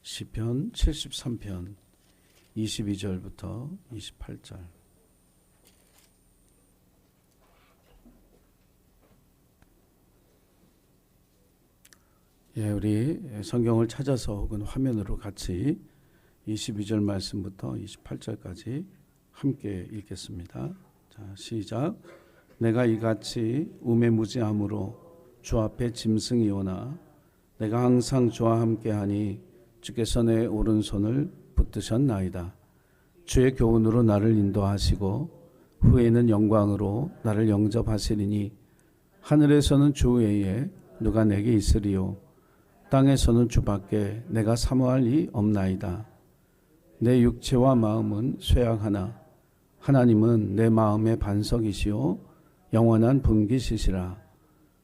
시편 73편 22절부터 28절. 우리 성경을 찾아서 혹은 화면으로 같이 22절 말씀부터 28절까지 함께 읽겠습니다. 자, 시작. 내가 이같이 우매무지함으로 주 앞에 짐승이 오나 내가 항상 주와 함께하니 주께서 내 오른손을 붙드셨나이다. 주의 교훈으로 나를 인도하시고 후에는 영광으로 나를 영접하시리니 하늘에서는 주 외에 누가 내게 있으리요 땅에서는 주밖에 내가 사모할 이 없나이다. 내 육체와 마음은 쇠약하나 하나님은 내 마음의 반석이시요 영원한 분깃이시라.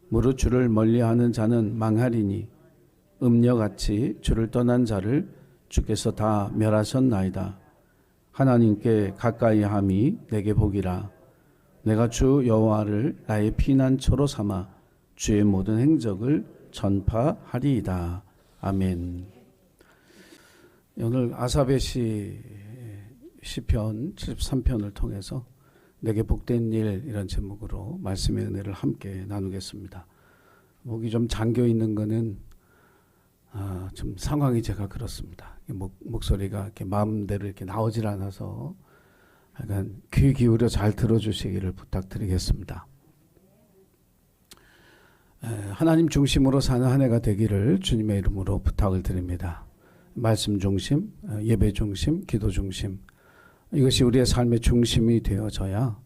무릇 주를 멀리하는 자는 망하리니 음녀같이 주를 떠난 자를 주께서 다 멸하셨나이다. 하나님께 가까이함이 내게 복이라. 내가 주 여호와를 나의 피난처로 삼아 주의 모든 행적을 전파하리이다. 아멘. 오늘 아사베 시편 73편을 통해서 내게 복된 일 이런 제목으로 말씀의 은혜를 함께 나누겠습니다. 목이 좀 잠겨 있는 거는 좀 상황이 제가 그렇습니다. 목소리가 이렇게 마음대로 이렇게 나오질 않아서 약간 귀 기울여 잘 들어주시기를 부탁드리겠습니다. 하나님 중심으로 사는 한 해가 되기를 주님의 이름으로 부탁을 드립니다. 말씀 중심, 예배 중심, 기도 중심, 이것이 우리의 삶의 중심이 되어져야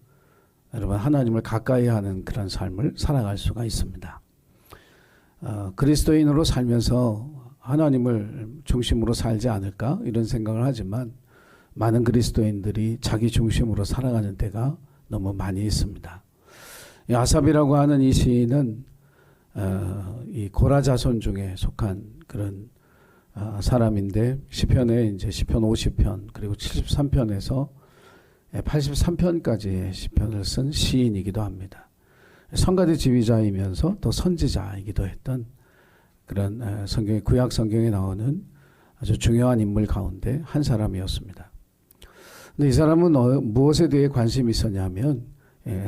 여러분 하나님을 가까이 하는 그런 삶을 살아갈 수가 있습니다. 그리스도인으로 살면서 하나님을 중심으로 살지 않을까 이런 생각을 하지만 많은 그리스도인들이 자기 중심으로 살아가는 때가 너무 많이 있습니다. 아삽이라고 하는 이 시인은 이 고라 자손 중에 속한 그런 사람인데 시편에 이제 시편 50편 그리고 73편에서 83편까지의 시편을 쓴 시인이기도 합니다. 성가대 지휘자이면서 또 선지자이기도 했던 그런 성경의 구약 성경에 나오는 아주 중요한 인물 가운데 한 사람이었습니다. 근데 이 사람은 무엇에 대해 관심이 있었냐면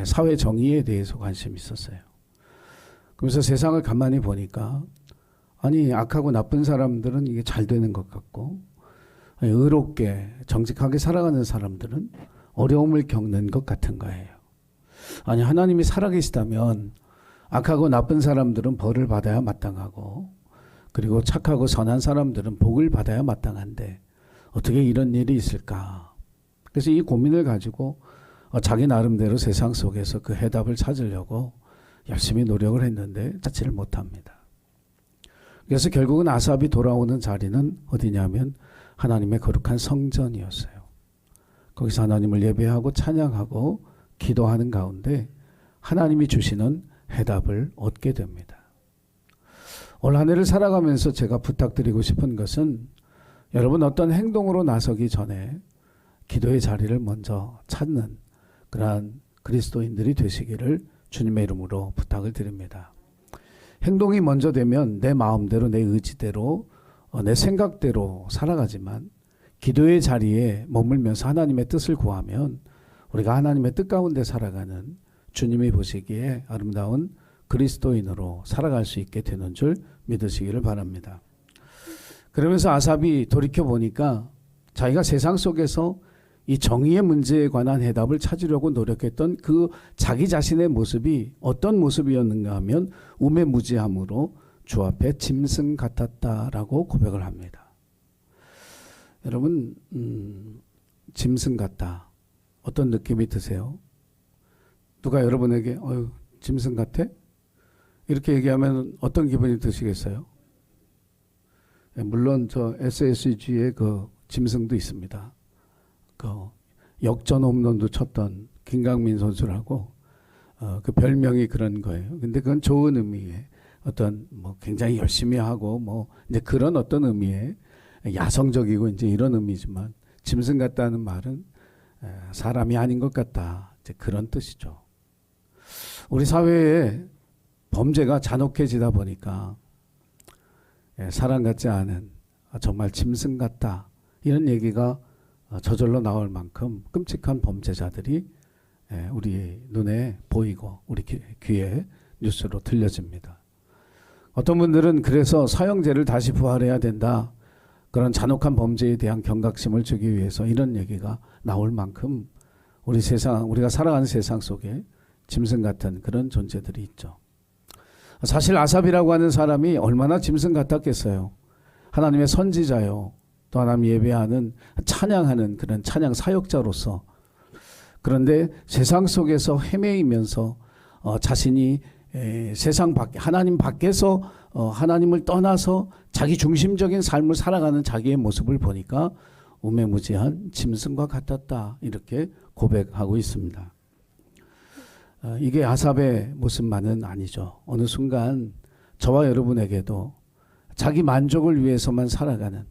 사회 정의에 대해서 관심이 있었어요. 그래서 세상을 가만히 보니까 아니 악하고 나쁜 사람들은 이게 잘 되는 것 같고 의롭게 정직하게 살아가는 사람들은 어려움을 겪는 것 같은 거예요. 아니 하나님이 살아계시다면 악하고 나쁜 사람들은 벌을 받아야 마땅하고 그리고 착하고 선한 사람들은 복을 받아야 마땅한데 어떻게 이런 일이 있을까? 그래서 이 고민을 가지고 자기 나름대로 세상 속에서 그 해답을 찾으려고 열심히 노력을 했는데 찾지를 못합니다. 그래서 결국은 아삽이 돌아오는 자리는 어디냐면 하나님의 거룩한 성전이었어요. 거기서 하나님을 예배하고 찬양하고 기도하는 가운데 하나님이 주시는 해답을 얻게 됩니다. 올 한 해를 살아가면서 제가 부탁드리고 싶은 것은 여러분 어떤 행동으로 나서기 전에 기도의 자리를 먼저 찾는 그러한 그리스도인들이 되시기를 주님의 이름으로 부탁을 드립니다. 행동이 먼저 되면 내 마음대로 내 의지대로 내 생각대로 살아가지만 기도의 자리에 머물면서 하나님의 뜻을 구하면 우리가 하나님의 뜻 가운데 살아가는 주님이 보시기에 아름다운 그리스도인으로 살아갈 수 있게 되는 줄 믿으시기를 바랍니다. 그러면서 아삽이 돌이켜보니까 자기가 세상 속에서 이 정의의 문제에 관한 해답을 찾으려고 노력했던 그 자기 자신의 모습이 어떤 모습이었는가 하면 우매무지함으로 주 앞에 짐승 같았다라고 고백을 합니다. 여러분 짐승 같다. 어떤 느낌이 드세요? 누가 여러분에게 짐승 같아? 이렇게 얘기하면 어떤 기분이 드시겠어요? 물론 저 SSG의 그 짐승도 있습니다. 그 역전 홈런도 쳤던 김강민 선수라고 그 별명이 그런 거예요. 근데 그건 좋은 의미의 어떤 뭐 굉장히 열심히 하고 뭐 이제 그런 어떤 의미의 야성적이고 이제 이런 의미지만 짐승 같다는 말은 사람이 아닌 것 같다. 이제 그런 뜻이죠. 우리 사회에 범죄가 잔혹해지다 보니까 사람 같지 않은 정말 짐승 같다. 이런 얘기가 저절로 나올 만큼 끔찍한 범죄자들이 우리 눈에 보이고 우리 귀에 뉴스로 들려집니다. 어떤 분들은 그래서 사형제를 다시 부활해야 된다. 그런 잔혹한 범죄에 대한 경각심을 주기 위해서 이런 얘기가 나올 만큼 우리가 살아가는 세상 속에 짐승 같은 그런 존재들이 있죠. 사실 아삽이라고 하는 사람이 얼마나 짐승 같았겠어요. 하나님의 선지자요. 또 하나님 예배하는 찬양하는 그런 찬양 사역자로서. 그런데 세상 속에서 헤매이면서 자신이 세상 밖 하나님 밖에서 하나님을 떠나서 자기 중심적인 삶을 살아가는 자기의 모습을 보니까 우매무지한 짐승과 같았다. 이렇게 고백하고 있습니다. 이게 아삽의 모습만은 아니죠. 어느 순간 저와 여러분에게도 자기 만족을 위해서만 살아가는,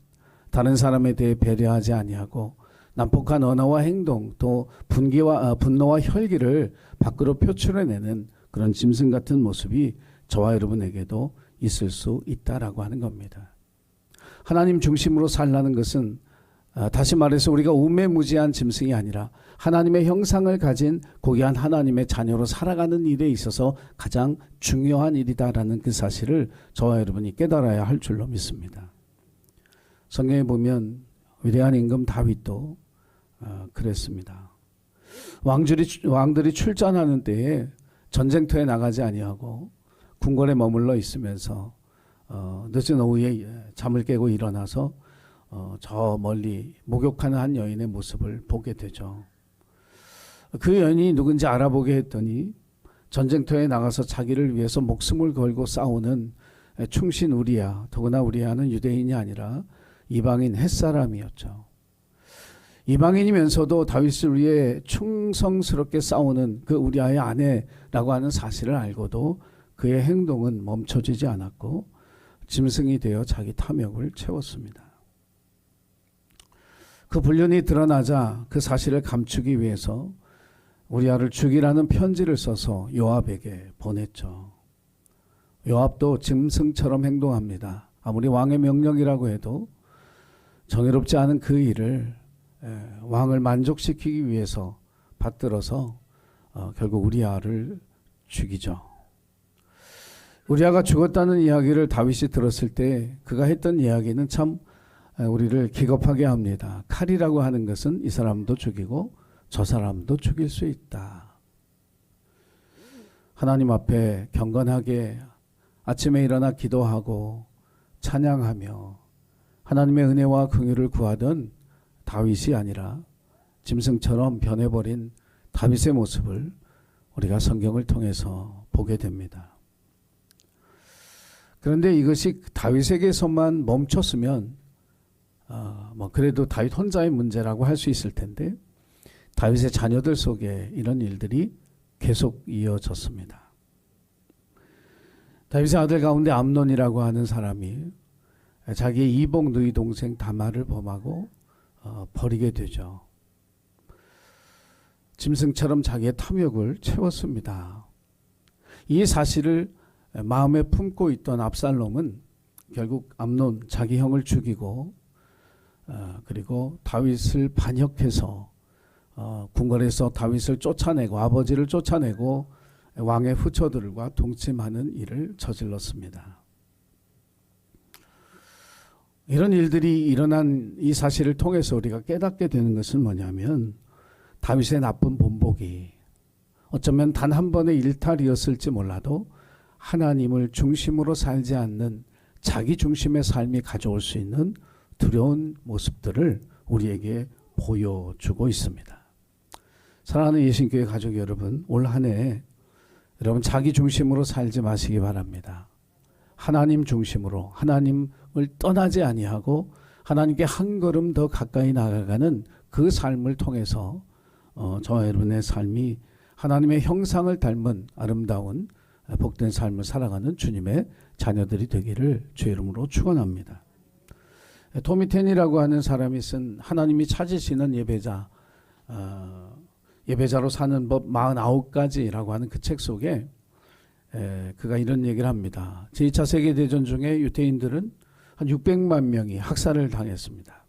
다른 사람에 대해 배려하지 아니하고 난폭한 언어와 행동, 또 분노와 혈기를 밖으로 표출해내는 그런 짐승 같은 모습이 저와 여러분에게도 있을 수 있다라고 하는 겁니다. 하나님 중심으로 살라는 것은 다시 말해서 우리가 우매무지한 짐승이 아니라 하나님의 형상을 가진 고귀한 하나님의 자녀로 살아가는 일에 있어서 가장 중요한 일이다라는 그 사실을 저와 여러분이 깨달아야 할 줄로 믿습니다. 성경에 보면 위대한 임금 다윗도 그랬습니다. 왕들이 출전하는 때에 전쟁터에 나가지 아니하고 궁궐에 머물러 있으면서 늦은 오후에 잠을 깨고 일어나서 저 멀리 목욕하는 한 여인의 모습을 보게 되죠. 그 여인이 누군지 알아보게 했더니 전쟁터에 나가서 자기를 위해서 목숨을 걸고 싸우는 충신 우리야, 더구나 우리야는 유대인이 아니라 이방인 햇사람이었죠. 이방인이면서도 다윗을 위해 충성스럽게 싸우는 그 우리아의 아내라고 하는 사실을 알고도 그의 행동은 멈춰지지 않았고 짐승이 되어 자기 탐욕을 채웠습니다. 그 불륜이 드러나자 그 사실을 감추기 위해서 우리아를 죽이라는 편지를 써서 요압에게 보냈죠. 요압도 짐승처럼 행동합니다. 아무리 왕의 명령이라고 해도 정의롭지 않은 그 일을 왕을 만족시키기 위해서 받들어서 결국 우리아를 죽이죠. 우리아가 죽었다는 이야기를 다윗이 들었을 때 그가 했던 이야기는 참 우리를 기겁하게 합니다. 칼이라고 하는 것은 이 사람도 죽이고 저 사람도 죽일 수 있다. 하나님 앞에 경건하게 아침에 일어나 기도하고 찬양하며 하나님의 은혜와 긍휼을 구하던 다윗이 아니라 짐승처럼 변해버린 다윗의 모습을 우리가 성경을 통해서 보게 됩니다. 그런데 이것이 다윗에게서만 멈췄으면 그래도 다윗 혼자의 문제라고 할 수 있을 텐데 다윗의 자녀들 속에 이런 일들이 계속 이어졌습니다. 다윗의 아들 가운데 암논이라고 하는 사람이 자기의 이복 누이 동생 다말을 범하고 버리게 되죠. 짐승처럼 자기의 탐욕을 채웠습니다. 이 사실을 마음에 품고 있던 압살롬은 결국 암논 자기 형을 죽이고 그리고 다윗을 반역해서 궁궐에서 다윗을 쫓아내고 아버지를 쫓아내고 왕의 후처들과 동침하는 일을 저질렀습니다. 이런 일들이 일어난 이 사실을 통해서 우리가 깨닫게 되는 것은 뭐냐면 다윗의 나쁜 본보기, 어쩌면 단 한 번의 일탈이었을지 몰라도 하나님을 중심으로 살지 않는 자기 중심의 삶이 가져올 수 있는 두려운 모습들을 우리에게 보여주고 있습니다. 사랑하는 예신교회 가족 여러분, 올 한 해 여러분 자기 중심으로 살지 마시기 바랍니다. 하나님 중심으로, 하나님을 떠나지 아니하고 하나님께 한 걸음 더 가까이 나아가는 그 삶을 통해서 저와 여러분의 삶이 하나님의 형상을 닮은 아름다운 복된 삶을 살아가는 주님의 자녀들이 되기를 주의 이름으로 축원합니다. 토미 텐이라고 하는 사람이 쓴 하나님이 찾으시는 예배자로 사는 법 49가지라고 하는 그 책 속에 그가 이런 얘기를 합니다. 제2차 세계대전 중에 유대인들은 한 600만 명이 학살을 당했습니다.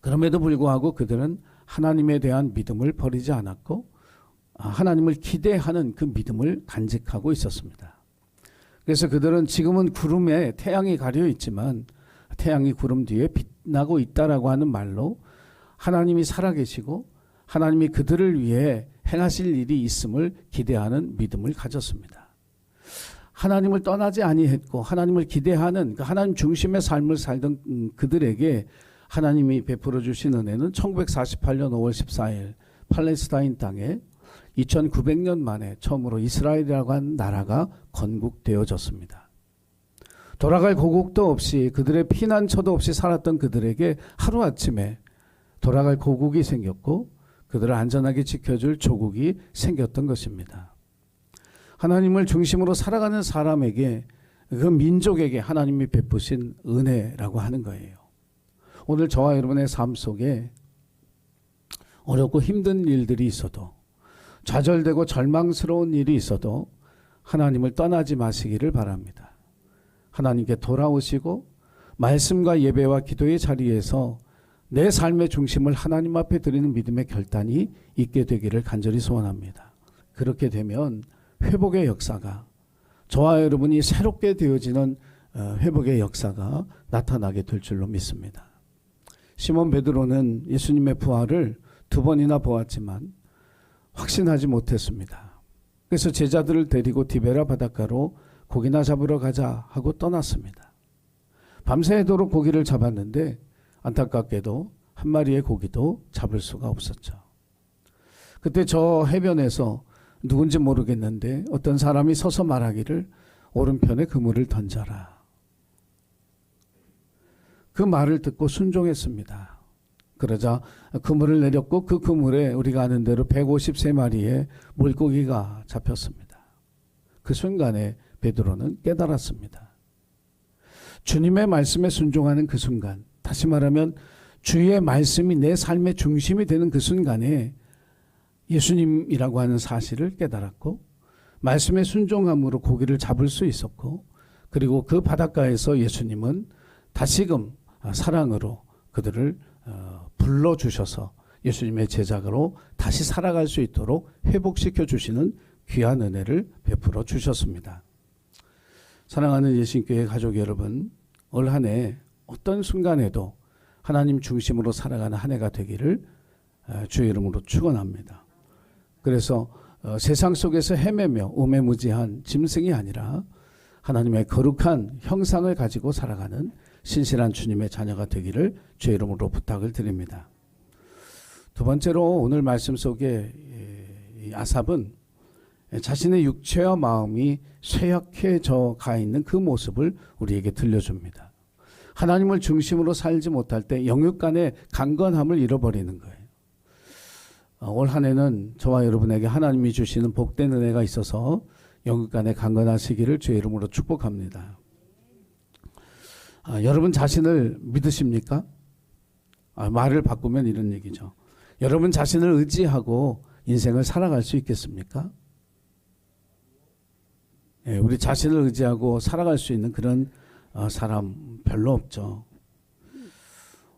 그럼에도 불구하고 그들은 하나님에 대한 믿음을 버리지 않았고 하나님을 기대하는 그 믿음을 간직하고 있었습니다. 그래서 그들은 지금은 구름에 태양이 가려 있지만 태양이 구름 뒤에 빛나고 있다라고 하는 말로 하나님이 살아계시고 하나님이 그들을 위해 행하실 일이 있음을 기대하는 믿음을 가졌습니다. 하나님을 떠나지 아니했고 하나님을 기대하는 하나님 중심의 삶을 살던 그들에게 하나님이 베풀어 주신 은혜는 1948년 5월 14일 팔레스타인 땅에 2900년 만에 처음으로 이스라엘이라고 하는 나라가 건국되어졌습니다. 돌아갈 고국도 없이 그들의 피난처도 없이 살았던 그들에게 하루아침에 돌아갈 고국이 생겼고 그들을 안전하게 지켜줄 조국이 생겼던 것입니다. 하나님을 중심으로 살아가는 사람에게 그 민족에게 하나님이 베푸신 은혜라고 하는 거예요. 오늘 저와 여러분의 삶 속에 어렵고 힘든 일들이 있어도 좌절되고 절망스러운 일이 있어도 하나님을 떠나지 마시기를 바랍니다. 하나님께 돌아오시고 말씀과 예배와 기도의 자리에서 내 삶의 중심을 하나님 앞에 드리는 믿음의 결단이 있게 되기를 간절히 소원합니다. 그렇게 되면 회복의 역사가 저와 여러분이 새롭게 되어지는 회복의 역사가 나타나게 될 줄로 믿습니다. 시몬 베드로는 예수님의 부활을 2번이나 보았지만 확신하지 못했습니다. 그래서 제자들을 데리고 디베라 바닷가로 고기나 잡으러 가자 하고 떠났습니다. 밤새도록 고기를 잡았는데 안타깝게도 한 마리의 고기도 잡을 수가 없었죠. 그때 저 해변에서 누군지 모르겠는데 어떤 사람이 서서 말하기를 오른편에 그물을 던져라. 그 말을 듣고 순종했습니다. 그러자 그물을 내렸고 그 그물에 우리가 아는 대로 153마리의 물고기가 잡혔습니다. 그 순간에 베드로는 깨달았습니다. 주님의 말씀에 순종하는 그 순간, 다시 말하면 주의 말씀이 내 삶의 중심이 되는 그 순간에 예수님이라고 하는 사실을 깨달았고 말씀에 순종함으로 고기를 잡을 수 있었고 그리고 그 바닷가에서 예수님은 다시금 사랑으로 그들을 불러주셔서 예수님의 제자로 다시 살아갈 수 있도록 회복시켜 주시는 귀한 은혜를 베풀어 주셨습니다. 사랑하는 예신교회 가족 여러분, 올 한 해 어떤 순간에도 하나님 중심으로 살아가는 한 해가 되기를 주의 이름으로 축원합니다. 그래서 세상 속에서 헤매며 우매무지한 짐승이 아니라 하나님의 거룩한 형상을 가지고 살아가는 신실한 주님의 자녀가 되기를 주의 이름으로 부탁을 드립니다. 두 번째로 오늘 말씀 속에 아삽은 자신의 육체와 마음이 쇠약해져 가 있는 그 모습을 우리에게 들려줍니다. 하나님을 중심으로 살지 못할 때 영육 간의 강건함을 잃어버리는 거예요. 올 한 해는 저와 여러분에게 하나님이 주시는 복된 은혜가 있어서 영육 간에 강건하시기를 주의 이름으로 축복합니다. 여러분 자신을 믿으십니까? 말을 바꾸면 이런 얘기죠. 여러분 자신을 의지하고 인생을 살아갈 수 있겠습니까? 우리 자신을 의지하고 살아갈 수 있는 그런 사람 별로 없죠.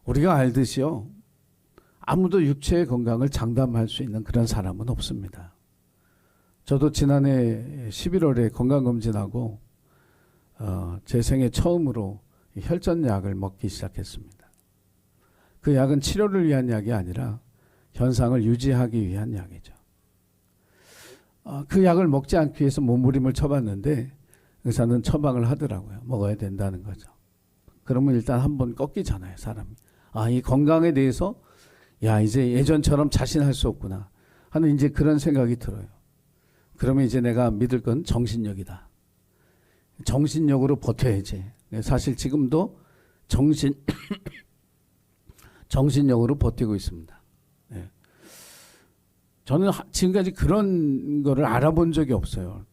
우리가 알듯이요, 아무도 육체의 건강을 장담할 수 있는 그런 사람은 없습니다. 저도 지난해 11월에 건강검진하고 제 생애 처음으로 혈전약을 먹기 시작했습니다. 그 약은 치료를 위한 약이 아니라 현상을 유지하기 위한 약이죠. 그 약을 먹지 않기 위해서 몸부림을 쳐봤는데 의사는 처방을 하더라고요. 먹어야 된다는 거죠. 그러면 일단 한번 꺾이잖아요, 사람이. 이 건강에 대해서 이제 예전처럼 자신할 수 없구나 하는 이제 그런 생각이 들어요. 그러면 이제 내가 믿을 건 정신력이다. 정신력으로 버텨야지. 사실 지금도 정신력으로 버티고 있습니다. 저는 지금까지 그런 거를 알아본 적이 없어요.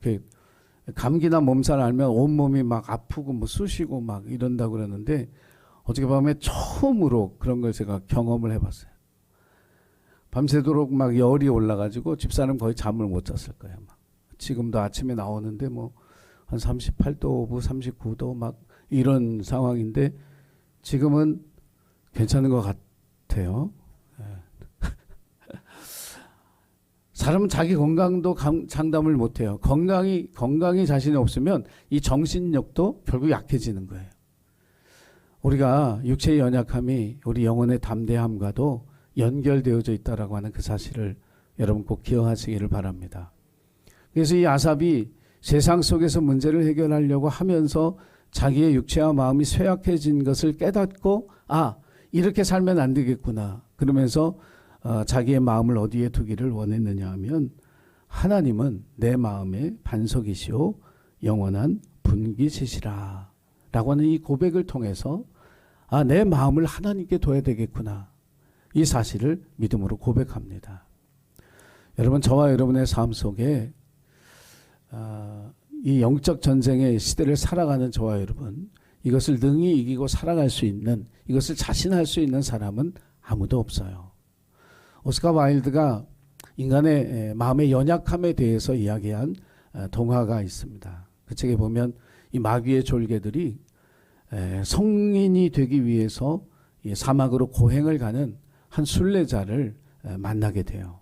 감기나 몸살 알면 온몸이 막 아프고 뭐 쑤시고 막 이런다고 그러는데 어떻게 보면 처음으로 그런 걸 제가 경험을 해봤어요. 밤새도록 막 열이 올라가지고 집사람 거의 잠을 못 잤을 거예요. 막. 지금도 아침에 나오는데 뭐 한 38도, 39도 막 이런 상황인데 지금은 괜찮은 것 같아요. 사람은 자기 건강도 장담을 못해요. 건강이 자신이 없으면 이 정신력도 결국 약해지는 거예요. 우리가 육체의 연약함이 우리 영혼의 담대함과도 연결되어져 있다라고 하는 그 사실을 여러분 꼭 기억하시기를 바랍니다. 그래서 이 아삽이 세상 속에서 문제를 해결하려고 하면서 자기의 육체와 마음이 쇠약해진 것을 깨닫고 이렇게 살면 안 되겠구나. 그러면서 자기의 마음을 어디에 두기를 원했느냐 하면 하나님은 내 마음의 반석이시오 영원한 분깃이시라 라고 하는 이 고백을 통해서 내 마음을 하나님께 둬야 되겠구나. 이 사실을 믿음으로 고백합니다. 여러분 저와 여러분의 삶 속에 이 영적 전쟁의 시대를 살아가는 저와 여러분 이것을 능히 이기고 살아갈 수 있는 이것을 자신할 수 있는 사람은 아무도 없어요. 오스카 와일드가 인간의 마음의 연약함에 대해서 이야기한 동화가 있습니다. 그 책에 보면 이 마귀의 졸개들이 성인이 되기 위해서 사막으로 고행을 가는 한 순례자를 만나게 돼요.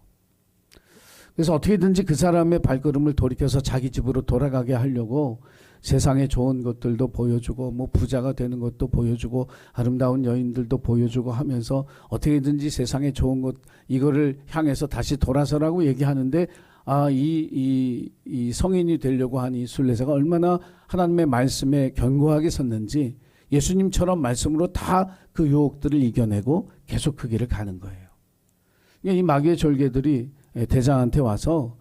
그래서 어떻게든지 그 사람의 발걸음을 돌이켜서 자기 집으로 돌아가게 하려고 세상의 좋은 것들도 보여주고 뭐 부자가 되는 것도 보여주고 아름다운 여인들도 보여주고 하면서 어떻게든지 세상의 좋은 것 이거를 향해서 다시 돌아서라고 얘기하는데 이 성인이 되려고 한 이 순례자가 얼마나 하나님의 말씀에 견고하게 섰는지 예수님처럼 말씀으로 다 그 유혹들을 이겨내고 계속 그 길을 가는 거예요. 이 마귀의 졸개들이 대장한테 와서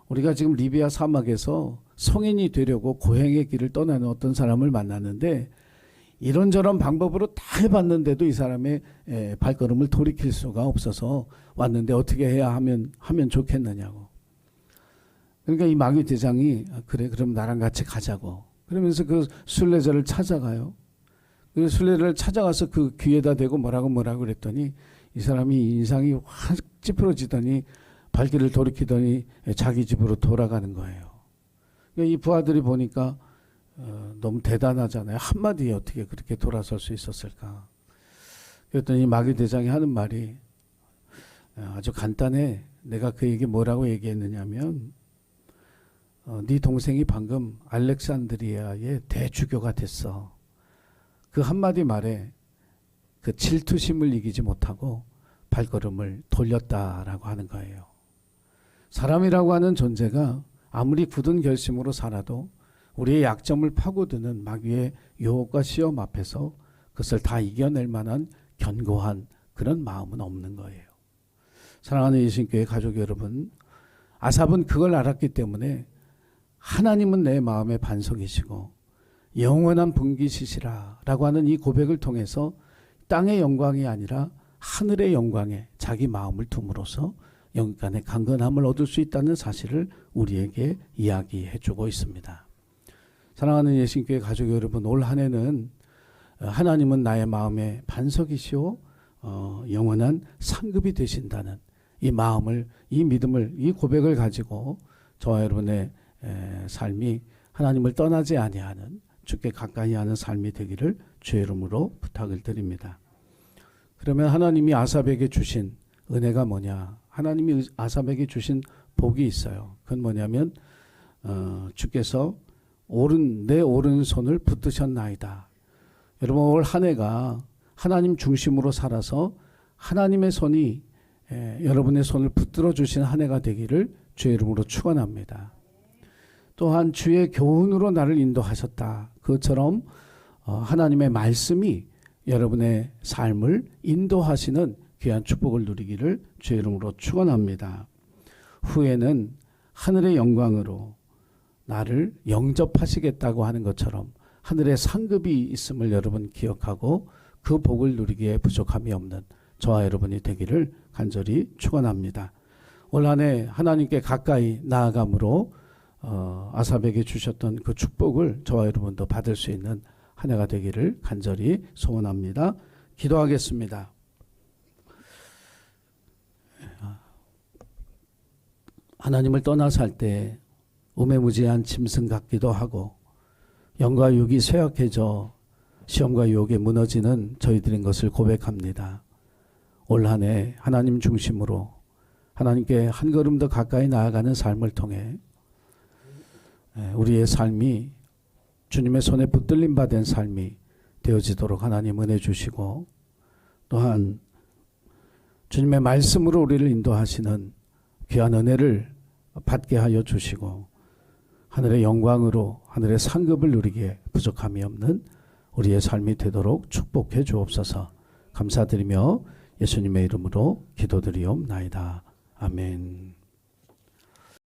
우리가 지금 리비아 사막에서 성인이 되려고 고행의 길을 떠나는 어떤 사람을 만났는데 이런저런 방법으로 다 해봤는데도 이 사람의 발걸음을 돌이킬 수가 없어서 왔는데 어떻게 해야 하면 좋겠느냐고. 그러니까 이 마귀 대장이 그래 그럼 나랑 같이 가자고 그러면서 그 순례자를 찾아가요. 그 순례자를 찾아가서 그 귀에다 대고 뭐라고 그랬더니 이 사람이 인상이 확 찌푸러지더니 발길을 돌이키더니 자기 집으로 돌아가는 거예요. 이 부하들이 보니까 너무 대단하잖아요. 한마디에 어떻게 그렇게 돌아설 수 있었을까. 그랬더니 마귀 대장이 하는 말이 아주 간단해. 내가 그에게 뭐라고 얘기했느냐면 네 동생이 방금 알렉산드리아의 대주교가 됐어. 그 한마디 말에 그 질투심을 이기지 못하고 발걸음을 돌렸다라고 하는 거예요. 사람이라고 하는 존재가 아무리 굳은 결심으로 살아도 우리의 약점을 파고드는 마귀의 유혹과 시험 앞에서 그것을 다 이겨낼 만한 견고한 그런 마음은 없는 거예요. 사랑하는 예수님교회 가족 여러분, 아삽은 그걸 알았기 때문에 하나님은 내 마음의 반석이시고 영원한 분깃이시라 라고 하는 이 고백을 통해서 땅의 영광이 아니라 하늘의 영광에 자기 마음을 둠으로써 영간의 강건함을 얻을 수 있다는 사실을 우리에게 이야기해 주고 있습니다. 사랑하는 예수님교회 가족 여러분, 올 한 해는 하나님은 나의 마음의 반석이시오 영원한 상급이 되신다는 이 마음을, 이 믿음을, 이 고백을 가지고 저와 여러분의 삶이 하나님을 떠나지 아니하는 주께 가까이 하는 삶이 되기를 주의 이름으로 부탁을 드립니다. 그러면 하나님이 아삽에게 주신 은혜가 뭐냐? 하나님이 아삽에게 주신 복이 있어요. 그건 뭐냐면 주께서 내 오른손을 붙드셨나이다. 여러분 올 한 해가 하나님 중심으로 살아서 하나님의 손이 여러분의 손을 붙들어 주신 한 해가 되기를 주의 이름으로 축원합니다. 또한 주의 교훈으로 나를 인도하셨다. 그것처럼 하나님의 말씀이 여러분의 삶을 인도하시는 귀한 축복을 누리기를 주의 이름으로 축원합니다. 후에는 하늘의 영광으로 나를 영접하시겠다고 하는 것처럼 하늘의 상급이 있음을 여러분 기억하고 그 복을 누리기에 부족함이 없는 저와 여러분이 되기를 간절히 축원합니다. 올 한 해 하나님께 가까이 나아감으로 아삽에게 주셨던 그 축복을 저와 여러분도 받을 수 있는 한 해가 되기를 간절히 소원합니다. 기도하겠습니다. 하나님을 떠나 살 때 우매무지한 짐승 같기도 하고 영과 육이 쇠약해져 시험과 유혹에 무너지는 저희들인 것을 고백합니다. 올 한 해 하나님 중심으로 하나님께 한 걸음 더 가까이 나아가는 삶을 통해 우리의 삶이 주님의 손에 붙들림 받은 삶이 되어지도록 하나님 은혜 주시고, 또한 주님의 말씀으로 우리를 인도하시는 귀한 은혜를 받게 하여 주시고, 하늘의 영광으로 하늘의 상급을 누리기에 부족함이 없는 우리의 삶이 되도록 축복해 주옵소서. 감사드리며 예수님의 이름으로 기도드리옵나이다. 아멘.